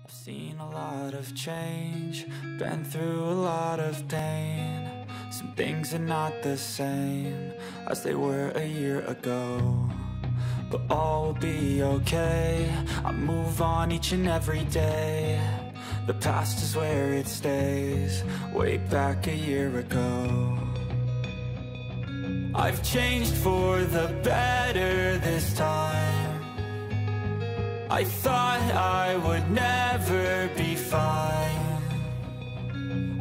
I've seen a lot of change, been through a lot of pain. Some things are not the same as they were a year ago, but all will be okay. I move on each and every day. The past is where it stays, way back a year ago. I've changed for the better this time. I thought I would never be fine.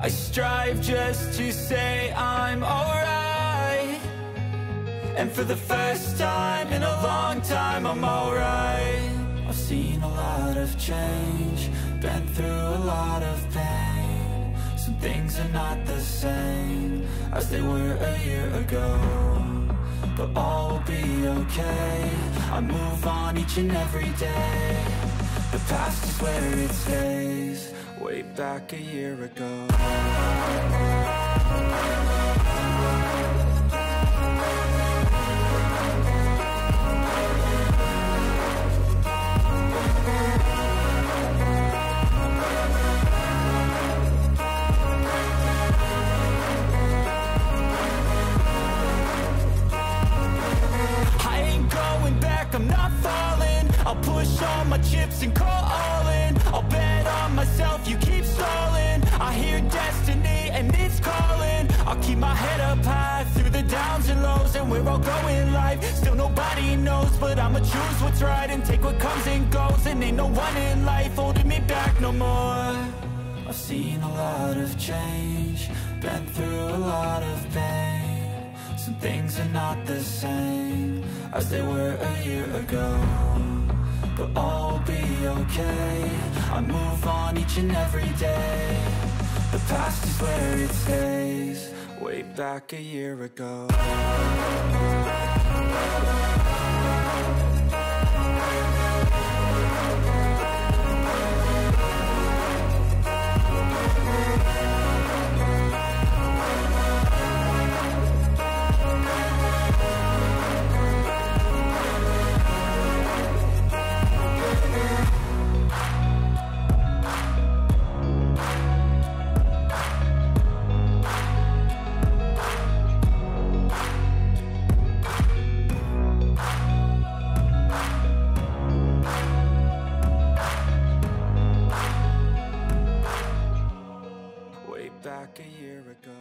I strive just to say I'm alright, and for the first time in a long time I'm alright. I've seen a lot of change, been through a lot of pain. Some things are not the same as they were a year ago, but all will be okay. I move on each and every day. The past is where it stays, way back a year ago. I'm not falling, I'll push all my chips and call all in. I'll bet on myself, you keep stalling. I hear destiny and it's calling. I'll keep my head up high through the downs and lows, and we're all going life. Still nobody knows, but I'ma choose what's right and take what comes and goes. And ain't no one in life holding me back no more. I've seen a lot of change, been through a lot of pain. Some things are not the same as they were a year ago, but all will be okay. I move on each and every day. The past is where it stays, way back a year ago. Back a year ago.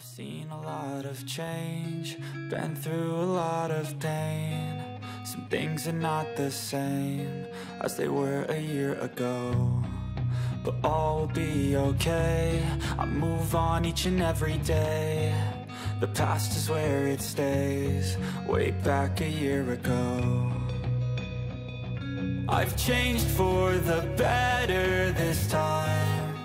Seen a lot of change, been through a lot of pain. Some things are not the same as they were a year ago, but all will be okay. I move on each and every day. The past is where it stays, way back a year ago. I've changed for the better this time.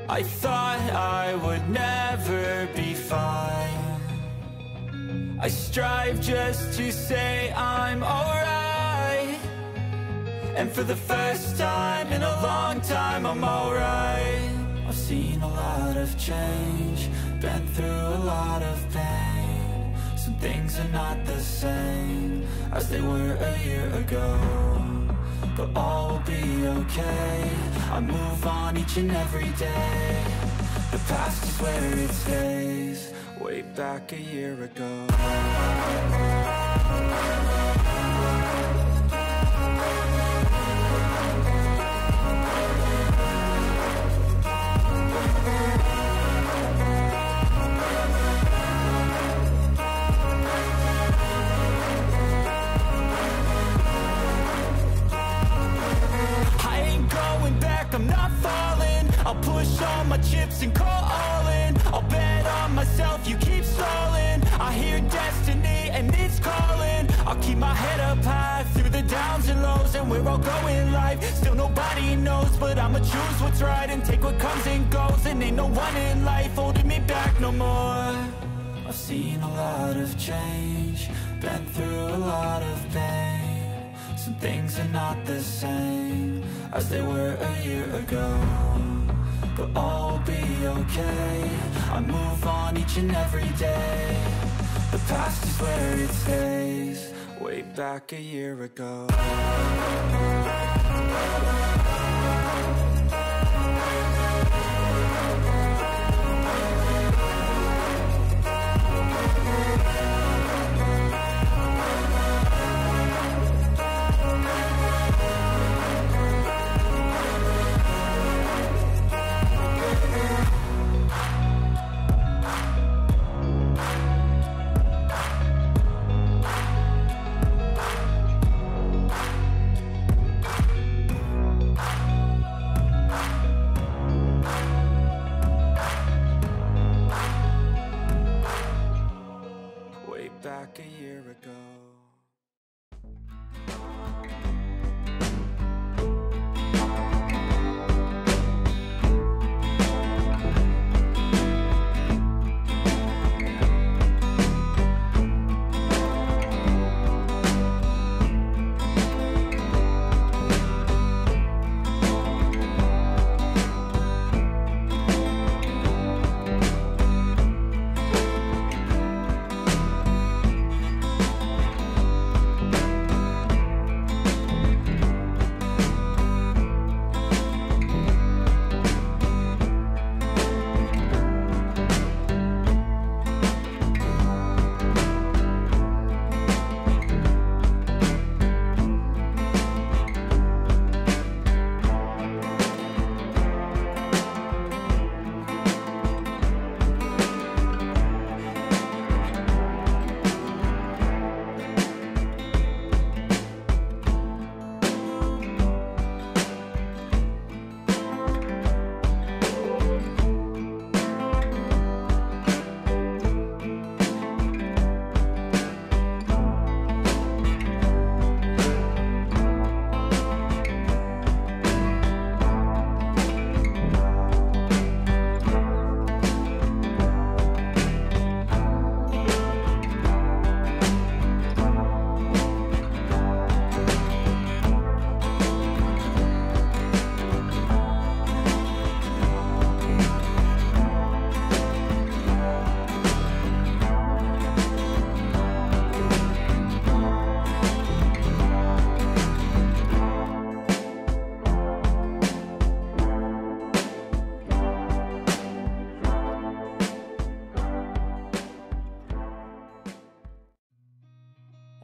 I thought I would never be fine. I strive just to say I'm alright, and for the first time in a long time I'm alright. I've seen a lot of change, been through a lot of pain. Some things are not the same as they were a year ago, but all will be okay. I move on each and every day. The past is where it stays, way back a year ago. I'm not falling, I'll push all my chips and call all in. I'll bet on myself, you keep stalling. I hear destiny and it's calling. I'll keep my head up high through the downs and lows, and we're all going life. Still nobody knows, but I'ma choose what's right and take what comes and goes. And ain't no one in life holding me back no more. I've seen a lot of change, been through a lot of pain. Some things are not the same as they were a year ago, but all will be okay. I move on each and every day. The past is where it stays, way back a year ago. Back a year ago.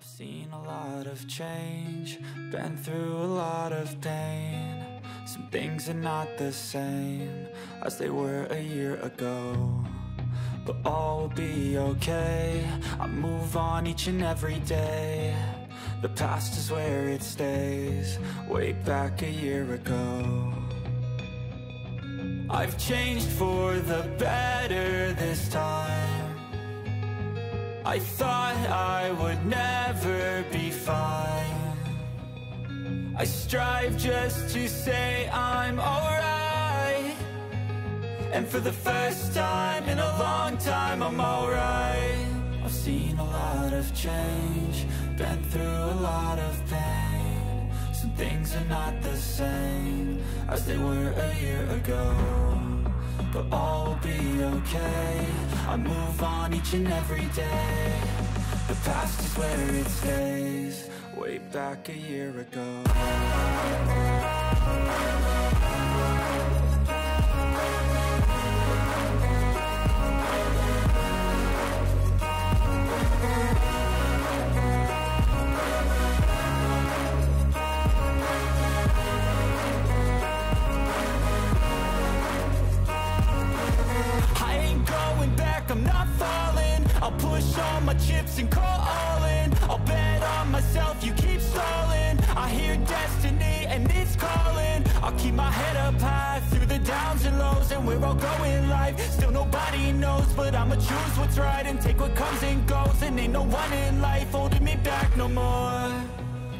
Seen a lot of change, been through a lot of pain. Some things are not the same as they were a year ago, but all will be okay. I move on each and every day. The past is where it stays, way back a year ago. I've changed for the better this time. I thought I would never be fine. I strive just to say I'm alright, and for the first time in a long time I'm alright. I've seen a lot of change, been through a lot of pain. Some things are not the same as they were a year ago, but all will be okay. I move on each and every day. The past is where it stays, way back a year ago. I'm not falling, I'll push all my chips and call all in. I'll bet on myself, you keep stalling. I hear destiny and it's calling. I'll keep my head up high through the downs and lows, and we're all going life. Still nobody knows, but I'ma choose what's right and take what comes and goes. And ain't no one in life holding me back no more.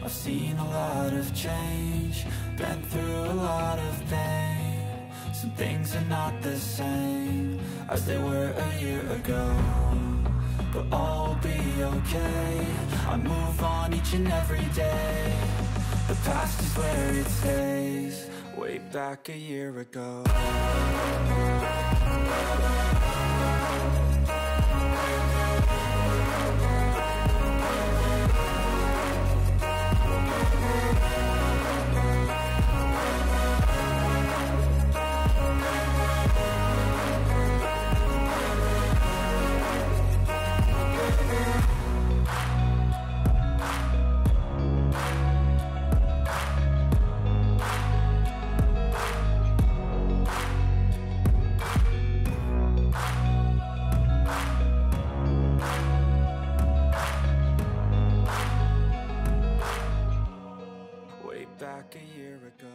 I've seen a lot of change, been through a lot of pain. Some things are not the same as they were a year ago, but all will be okay. I move on each and every day. The past is where it stays, way back a year ago. Back a year ago.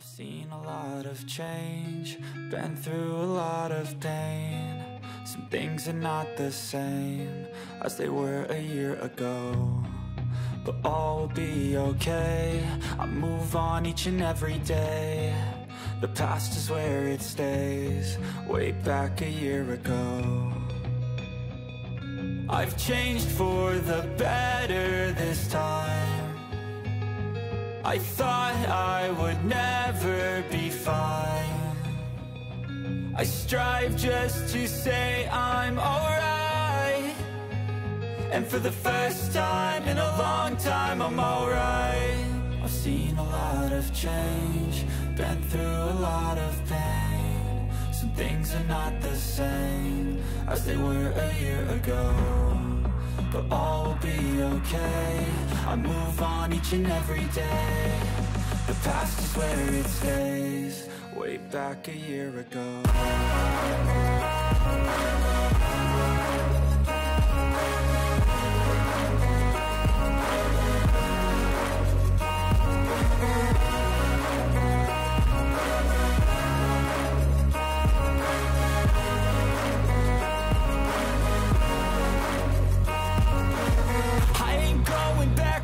Seen a lot of change, been through a lot of pain. Some things are not the same as they were a year ago, but all will be okay. I move on each and every day. The past is where it stays, way back a year ago. I've changed for the better this time. I thought I would never be fine. I strive just to say I'm alright. And for the first time in a long time, I'm alright. I've seen a lot of change, been through a lot of pain. Some things are not the same as they were a year ago, but all will be okay. I move on each and every day. The past is where it stays, way back a year ago.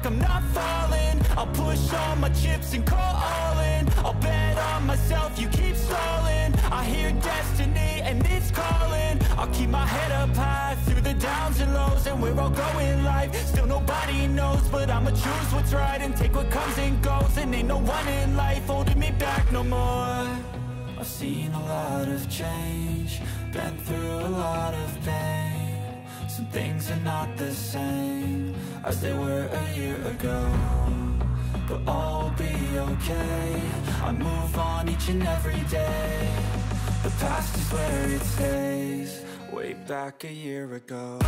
I'm not falling, I'll push all my chips and call all in. I'll bet on myself, you keep stalling. I hear destiny and it's calling. I'll keep my head up high through the downs and lows. And we're all going life, still nobody knows. But I'ma choose what's right and take what comes and goes. And ain't no one in life holding me back no more. I've seen a lot of change, been through a lot of pain. Some things are not the same as they were a year ago, but all will be okay. I move on each and every day. The past is where it stays, way back a year ago.